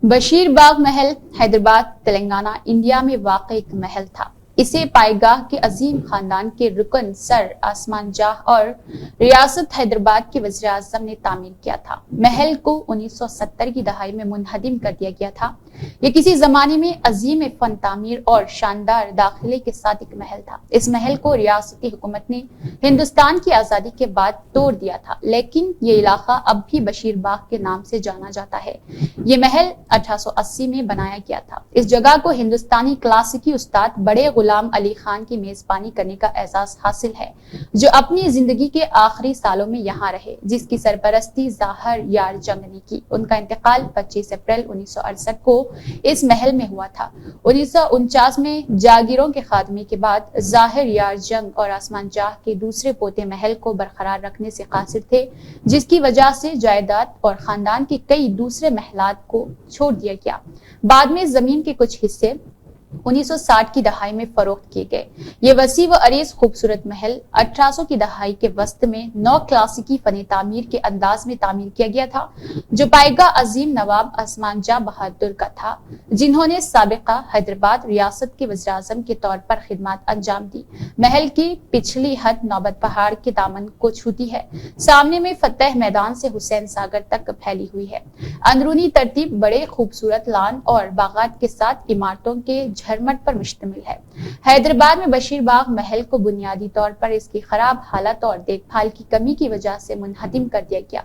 بشیر باغ Mahal Hyderabad Telangana India میں واقع ایک محل تھا۔ اسے پائیگاہ کے عظیم خاندان کے رکن سر آسمان جاہ اور ریاست حیدرآباد کے وزیر اعظم نے تعمیر کیا تھا۔ محل کو 1970 کی دہائی میں منہدم کر دیا گیا تھا۔ یہ کسی زمانے میں عظیم فن تعمیر اور شاندار داخلے کے ساتھ ایک محل تھا۔ اس محل کو ریاستی حکومت نے ہندوستان کی آزادی کے بعد توڑ دیا تھا، لیکن یہ علاقہ اب بھی بشیر باغ کے نام سے جانا جاتا ہے۔ یہ محل 1880 میں بنایا گیا تھا۔ اس جگہ کو ہندوستانی کلاسیکی استاد بڑے غلام علی خان کی میزبانی کرنے کا اعزاز حاصل ہے، جو اپنی زندگی کے آخری سالوں میں یہاں رہے، جس کی سرپرستی ظاہر یار جنگ نے کی۔ ان کا انتقال 25 اپریل 1968 کو اس محل میں ہوا تھا۔ 1949 میں جاگیروں کے خاتمے کے بعد ظاہر یار جنگ اور آسمان جاہ کے دوسرے پوتے محل کو برقرار رکھنے سے قاصر تھے، جس کی وجہ سے جائیداد اور خاندان کے کئی دوسرے محلات کو چھوڑ دیا گیا۔ بعد میں زمین کے کچھ حصے 1960 کی دہائی میں فروخت کیے گئے۔ یہ وسیع و عریض خوبصورت محل 1800 کی دہائی کے وسط میں نو کلاسیکی فن تعمیر کے انداز میں تعمیر کیا گیا تھا، جو پائیگاہ عظیم نواب آسمان جاہ بہادر کا تھا، جنہوں نے سابقہ حیدرآباد ریاست کے وزیر اعظم کے طور پر خدمات انجام دی۔ محل کی پچھلی حد نوبت پہاڑ کے دامن کو چھوتی ہے، سامنے میں فتح میدان سے حسین ساگر تک پھیلی ہوئی ہے۔ اندرونی ترتیب بڑے خوبصورت لان اور باغات کے ساتھ عمارتوں کے جھرمٹ پر مشتمل ہے۔ حیدرآباد میں بشیر باغ محل کو بنیادی طور پر اس کی خراب حالت اور دیکھ بھال کی کمی کی وجہ سے منہدم کر دیا گیا۔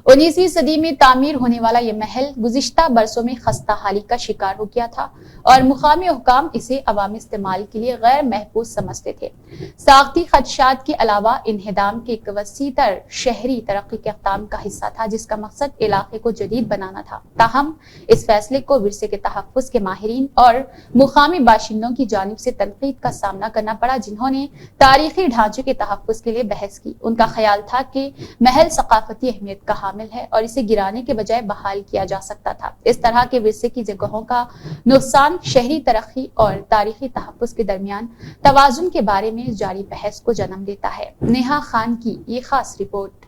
19ویں صدی میں تعمیر ہونے والا یہ محل گزشتہ برسوں میں خستہ حالی کا شکار ہو گیا تھا اور مقامی حکام اسے عوامی استعمال کے لیے غیر محفوظ سمجھتے تھے۔ ساختی خدشات کے علاوہ انہدام کے ایک وسیع تر شہری ترقی کے اقدام کا حصہ تھا، جس کا مقصد علاقے کو جدید بنانا تھا۔ تاہم اس فیصلے کو ورثے کے تحفظ کے ماہرین اور مقامی باشندوں کی جانب سے تنقید کا سامنا کرنا پڑا، جنہوں نے تاریخی ڈھانچے کے تحفظ کے لیے بحث کی۔ ان کا خیال تھا کہ محل ثقافتی اہمیت کا حامل ہے اور اسے گرانے کے بجائے بحال کیا جا سکتا تھا۔ اس طرح کے ورثے کی جگہوں کا نقصان شہری ترقی اور تاریخی تحفظ کے درمیان توازن کے بارے میں جاری بحث کو جنم دیتا ہے۔ نیہا خان کی یہ خاص رپورٹ۔